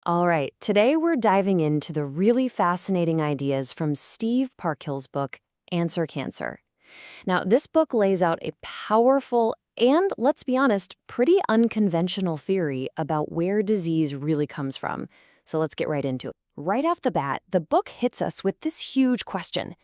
All right, today we're diving into the really fascinating ideas from Steve Parkhill's book, Answer Cancer. Now, this book lays out a powerful and, let's be honest, pretty unconventional theory about where disease really comes from. So let's get right into it. Right off the bat, the book hits us with this huge question.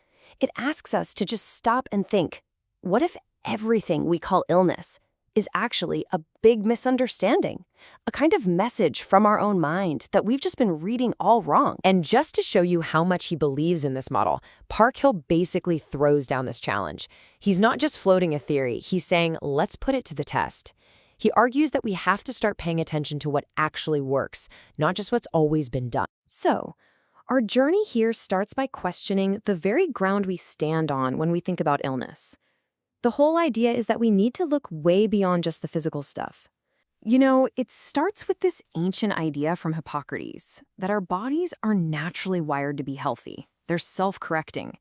It asks us to just stop and think, what if everything we call illness is actually a big misunderstanding? A kind of message from our own mind that we've just been reading all wrong. And just to show you how much he believes in this model, Parkhill basically throws down this challenge. He's not just floating a theory, he's saying, let's put it to the test. He argues that we have to start paying attention to what actually works, not just what's always been done. So, our journey here starts by questioning the very ground we stand on when we think about illness. The whole idea is that we need to look way beyond just the physical stuff. You know, it starts with this ancient idea from Hippocrates that our bodies are naturally wired to be healthy. They're self-correcting.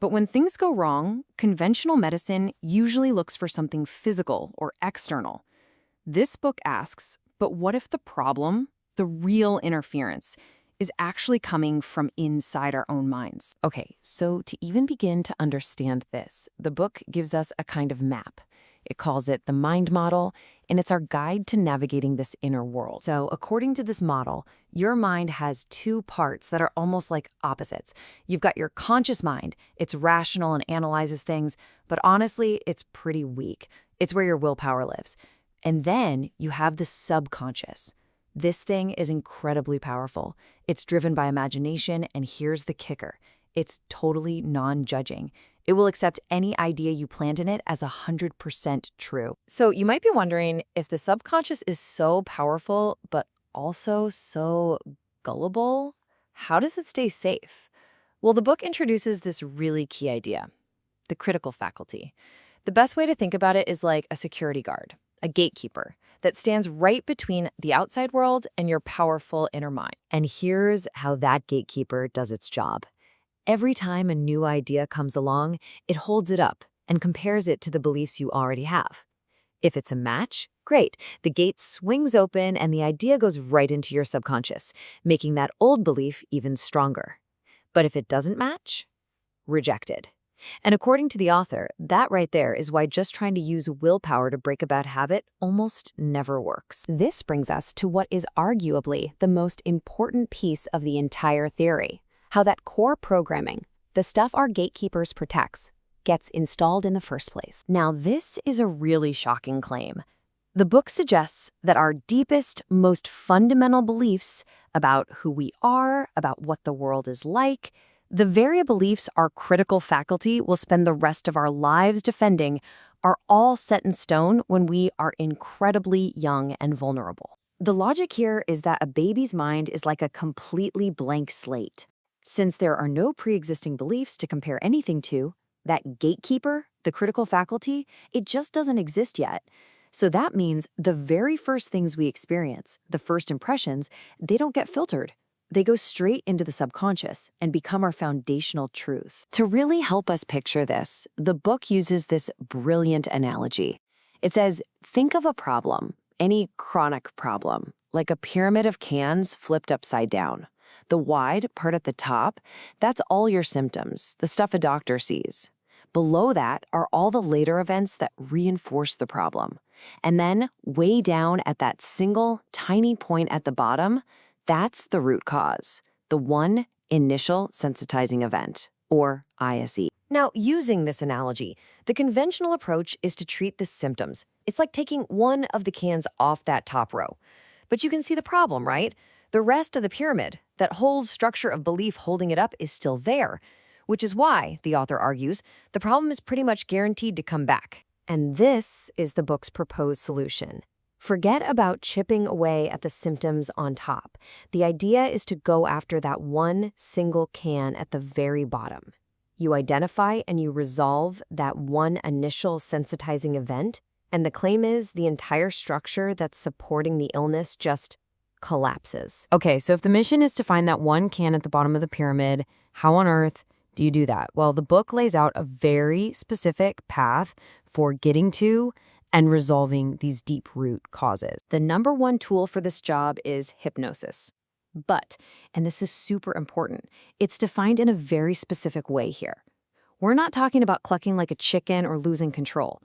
But when things go wrong, conventional medicine usually looks for something physical or external. This book asks, but what if the problem, the real interference, is actually coming from inside our own minds? Okay, so to even begin to understand this, the book gives us a kind of map. It calls it the mind model, and it's our guide to navigating this inner world. So according to this model, your mind has two parts that are almost like opposites. You've got your conscious mind. It's rational and analyzes things, but honestly, it's pretty weak. It's where your willpower lives. And then you have the subconscious. This thing is incredibly powerful. It's driven by imagination, and here's the kicker. It's totally non-judging. It will accept any idea you plant in it as 100% true. So you might be wondering, if the subconscious is so powerful, but also so gullible, how does it stay safe? Well, the book introduces this really key idea, the critical faculty. The best way to think about it is like a security guard, a gatekeeper that stands right between the outside world and your powerful inner mind. And here's how that gatekeeper does its job. Every time a new idea comes along, it holds it up and compares it to the beliefs you already have. If it's a match, great. The gate swings open and the idea goes right into your subconscious, making that old belief even stronger. But if it doesn't match, rejected. And according to the author, that right there is why just trying to use willpower to break a bad habit almost never works. This brings us to what is arguably the most important piece of the entire theory. How that core programming, the stuff our gatekeepers protects, gets installed in the first place. Now, this is a really shocking claim. The book suggests that our deepest, most fundamental beliefs about who we are, about what the world is like, the very beliefs our critical faculty will spend the rest of our lives defending, are all set in stone when we are incredibly young and vulnerable. The logic here is that a baby's mind is like a completely blank slate. Since there are no pre-existing beliefs to compare anything to, that gatekeeper, the critical faculty, it just doesn't exist yet. So that means the very first things we experience, the first impressions, they don't get filtered. They go straight into the subconscious and become our foundational truth. To really help us picture this, the book uses this brilliant analogy. It says, think of a problem, any chronic problem, like a pyramid of cans flipped upside down. The wide part at the top, that's all your symptoms, the stuff a doctor sees. Below that are all the later events that reinforce the problem. And then, way down at that single, tiny point at the bottom, that's the root cause, the one initial sensitizing event, or ISE. Now, using this analogy, the conventional approach is to treat the symptoms. It's like taking one of the cans off that top row. But you can see the problem, right? The rest of the pyramid, that whole structure of belief holding it up, is still there, which is why, the author argues, the problem is pretty much guaranteed to come back. And this is the book's proposed solution. Forget about chipping away at the symptoms on top. The idea is to go after that one single can at the very bottom. You identify and you resolve that one initial sensitizing event, and the claim is the entire structure that's supporting the illness just collapses. Okay, so if the mission is to find that one can at the bottom of the pyramid, how on earth do you do that? Well, the book lays out a very specific path for getting to and resolving these deep root causes. The number one tool for this job is hypnosis. But, and this is super important, it's defined in a very specific way here. We're not talking about clucking like a chicken or losing control.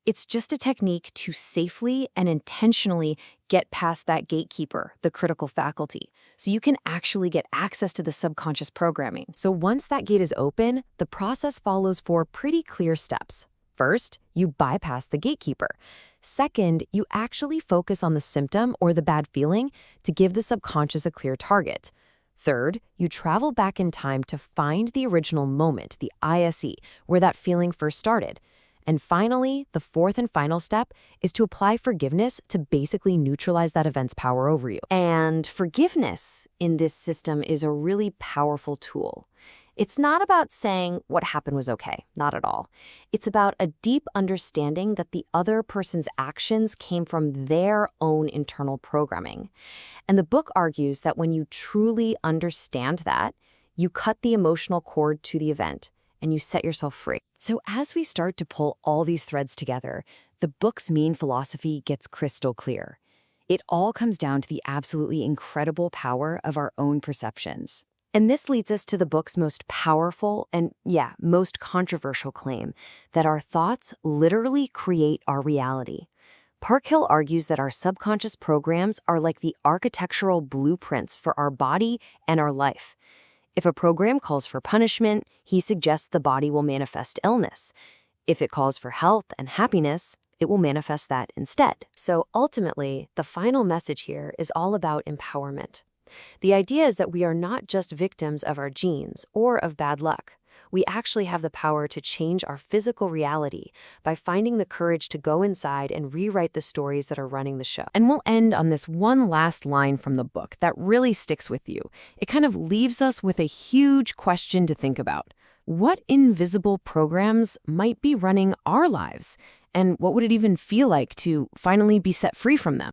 It's just a technique to safely and intentionally get past that gatekeeper, the critical faculty, so you can actually get access to the subconscious programming. So once that gate is open, the process follows 4 pretty clear steps. First, you bypass the gatekeeper. Second, you actually focus on the symptom or the bad feeling to give the subconscious a clear target. Third, you travel back in time to find the original moment, the ISE, where that feeling first started. And finally, the 4th and final step is to apply forgiveness to basically neutralize that event's power over you. And forgiveness in this system is a really powerful tool. It's not about saying what happened was okay, not at all. It's about a deep understanding that the other person's actions came from their own internal programming. And the book argues that when you truly understand that, you cut the emotional cord to the event and you set yourself free. So as we start to pull all these threads together, the book's main philosophy gets crystal clear. It all comes down to the absolutely incredible power of our own perceptions. And this leads us to the book's most powerful and, most controversial claim, that our thoughts literally create our reality. Parkhill argues that our subconscious programs are like the architectural blueprints for our body and our life. If a program calls for punishment, he suggests the body will manifest illness. If it calls for health and happiness, it will manifest that instead. So ultimately, the final message here is all about empowerment. The idea is that we are not just victims of our genes or of bad luck. We actually have the power to change our physical reality by finding the courage to go inside and rewrite the stories that are running the show. And we'll end on this one last line from the book that really sticks with you. It kind of leaves us with a huge question to think about. What invisible programs might be running our lives? And what would it even feel like to finally be set free from them?